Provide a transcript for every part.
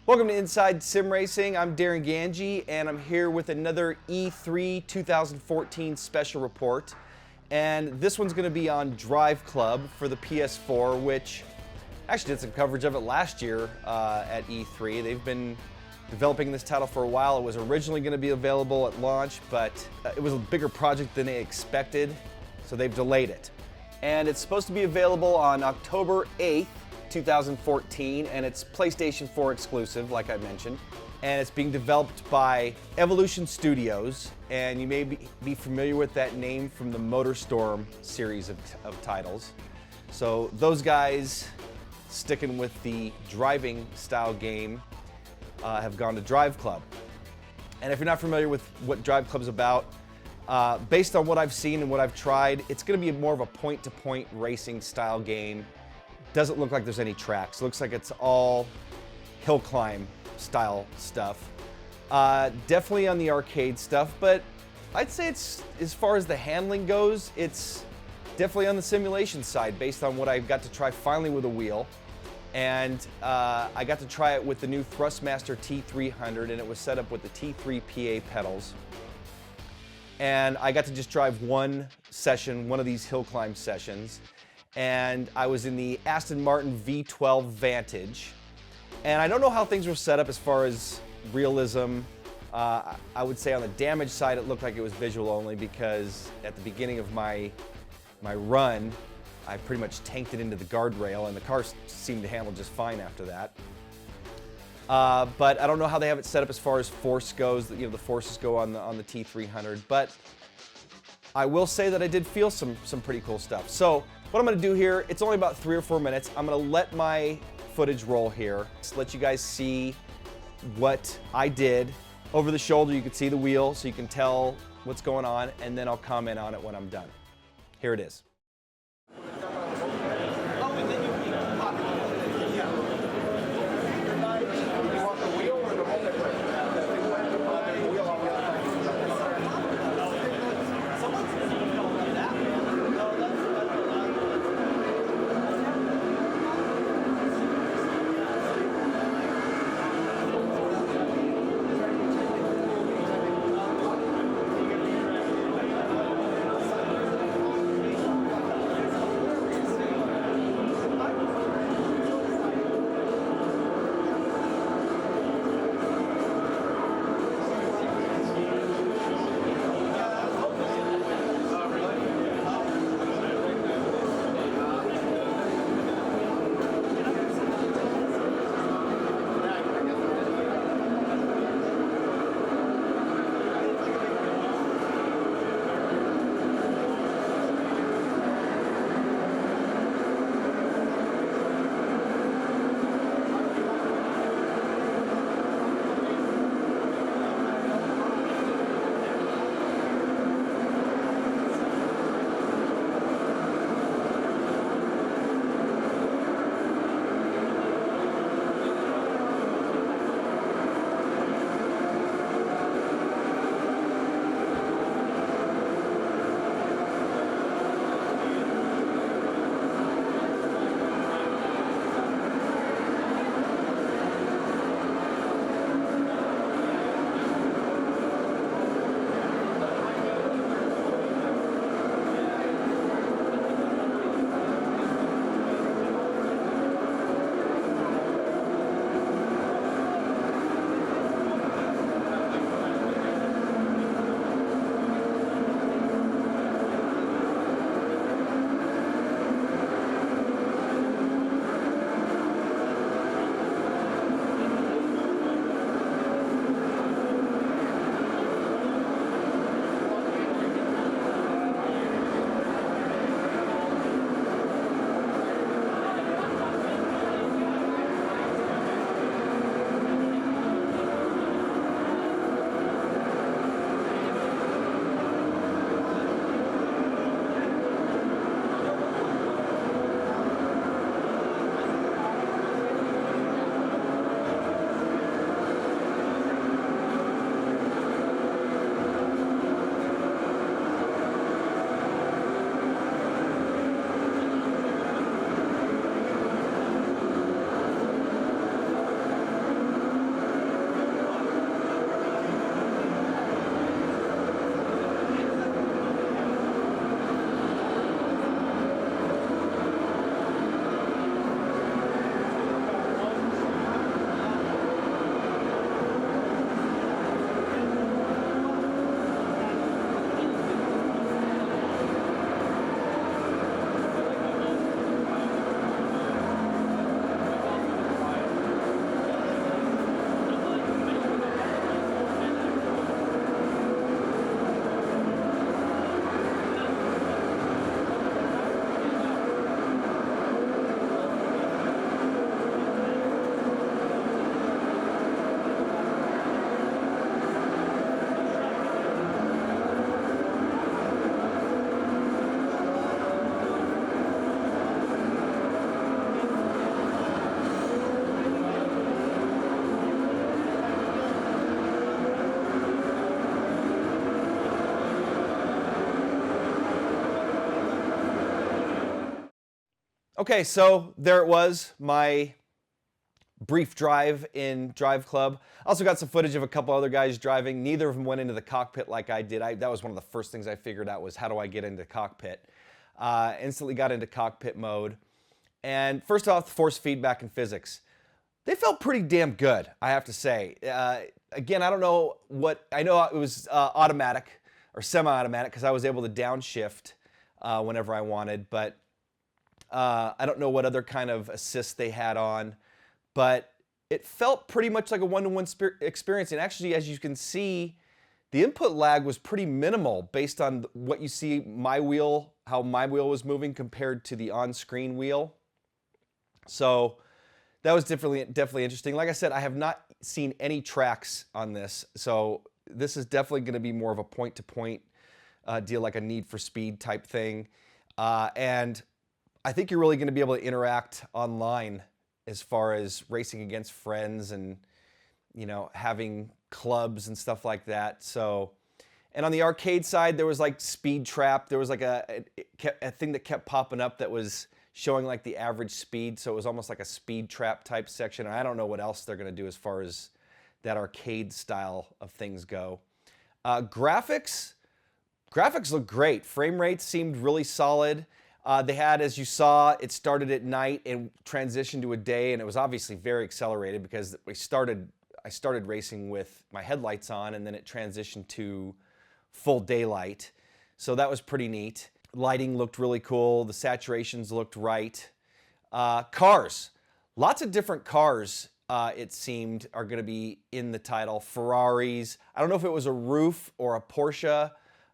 Welcome to Inside Sim Racing. I'm Darren Ganji, and I'm here with another E3 2014 special report. And this one's going to be on Driveclub for the PS4, which actually did some coverage of it last year at E3. They've been developing this title for a while. It was originally going to be available at launch, but it was a bigger project than they expected, so they've delayed it. And it's supposed to be available on October 8th. 2014, and it's PlayStation 4 exclusive, like I mentioned, and it's being developed by Evolution Studios, and you may be familiar with that name from the MotorStorm series of titles. So those guys, sticking with the driving style game, have gone to Driveclub. And if you're not familiar with what Driveclub's about, based on what I've seen and what I've tried, it's going to be more of a point-to-point racing style game. Doesn't look like there's any tracks. Looks like it's all hill climb style stuff. Definitely on the arcade stuff, but I'd say it's, as far as the handling goes, it's definitely on the simulation side based on what I got to try finally with a wheel. And I got to try it with the new Thrustmaster T300, and it was set up with the T3 PA pedals. And I got to just drive one session, one of these hill climb sessions. And I was in the Aston Martin V12 Vantage. And I don't know how things were set up as far as realism. I would say on the damage side it looked like it was visual only, because at the beginning of my run, I pretty much tanked it into the guardrail, and the car seemed to handle just fine after that. But I don't know how they have it set up as far as force goes. You know, the forces go on the T300. But I will say that I did feel some pretty cool stuff. So what I'm going to do here, it's only about 3 or 4 minutes. I'm going to let my footage roll here. Just let you guys see what I did. Over the shoulder, you can see the wheel, so you can tell what's going on, and then I'll comment on it when I'm done. Here it is. Okay, so there it was, my brief drive in Driveclub. Also got some footage of a couple other guys driving. Neither of them went into the cockpit like I did. That was one of the first things I figured out was how do I get into cockpit. Instantly got into cockpit mode. And first off, force feedback and physics. They felt pretty damn good, I have to say. Again, I don't know what, I know it was automatic or semi-automatic because I was able to downshift whenever I wanted, but I don't know what other kind of assist they had on, but it felt pretty much like a one-to-one experience. And actually, as you can see, the input lag was pretty minimal based on what you see my wheel, how my wheel was moving compared to the on-screen wheel. So that was definitely interesting. Like I said, I have not seen any tracks on this, so this is definitely going to be more of a point-to-point deal, like a Need for Speed type thing. And I think you're really going to be able to interact online as far as racing against friends and, you know, having clubs and stuff like that. So, and on the arcade side, there was like Speed Trap. There was like a thing that kept popping up that was showing like the average speed. So it was almost like a Speed Trap type section. I don't know what else they're going to do as far as that arcade style of things go. Graphics look great. Frame rates seemed really solid. They had, as you saw, it started at night and transitioned to a day, and it was obviously very accelerated because I started racing with my headlights on, and then it transitioned to full daylight. So that was pretty neat. Lighting looked really cool. The saturations looked right. Cars. Lots of different cars, it seemed, are going to be in the title. Ferraris. I don't know if it was a roof or a Porsche.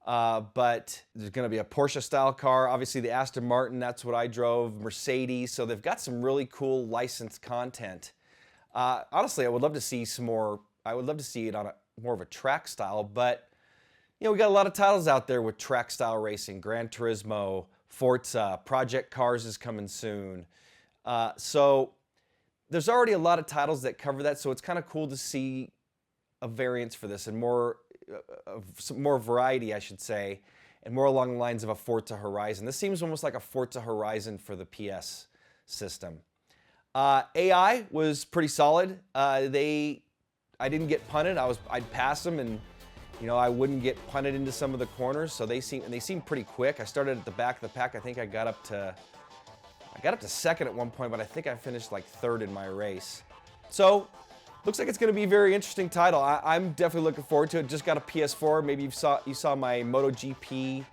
But there's going to be a Porsche-style car. Obviously, the Aston Martin, that's what I drove. Mercedes. So they've got some really cool licensed content. Honestly, I would love to see some more. I would love to see it on more of a track style. But, you know, we got a lot of titles out there with track-style racing. Gran Turismo, Forza, Project Cars is coming soon. So there's already a lot of titles that cover that. So it's kind of cool to see a variance for this and more variety, I should say, and more along the lines of a Forza Horizon. This seems almost like a Forza Horizon for the PS system. AI was pretty solid. I didn't get punted. I'd pass them, and you know I wouldn't get punted into some of the corners. So they seem pretty quick. I started at the back of the pack. I think I got up to second at one point, but I think I finished like third in my race. So looks like it's going to be a very interesting title. I'm definitely looking forward to it. Just got a PS4. Maybe you saw my MotoGP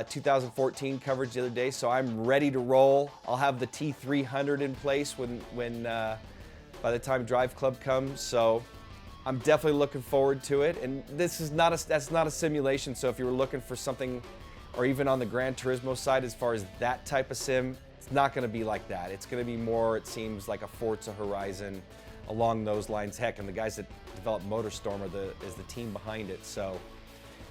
2014 coverage the other day, so I'm ready to roll. I'll have the T300 in place when by the time Driveclub comes. So I'm definitely looking forward to it. And that's not a simulation. So if you were looking for something, or even on the Gran Turismo side, as far as that type of sim, it's not going to be like that. It's going to be more, it seems, like a Forza Horizon. Along those lines. Heck, and the guys that developed MotorStorm is the team behind it. So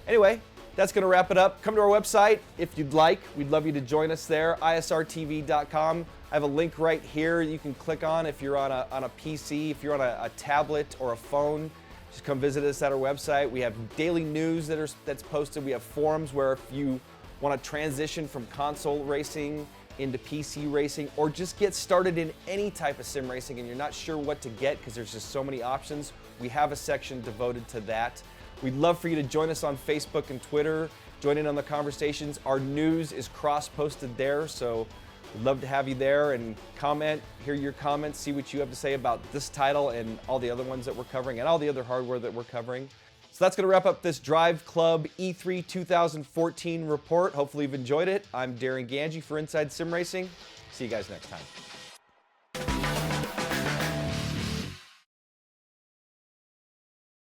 anyway, that's going to wrap it up. Come to our website if you'd like. We'd love you to join us there, isrtv.com. I have a link right here you can click on if you're on a PC, if you're on a tablet or a phone. Just come visit us at our website. We have daily news that's posted. We have forums where if you want to transition from console racing into PC racing, or just get started in any type of sim racing and you're not sure what to get because there's just so many options, we have a section devoted to that. We'd love for you to join us on Facebook and Twitter, join in on the conversations. Our news is cross-posted there, so we'd love to have you there and comment, hear your comments, see what you have to say about this title and all the other ones that we're covering and all the other hardware that we're covering. So that's going to wrap up this Driveclub E3 2014 report. Hopefully you've enjoyed it. I'm Darin Ganji for Inside Sim Racing. See you guys next time.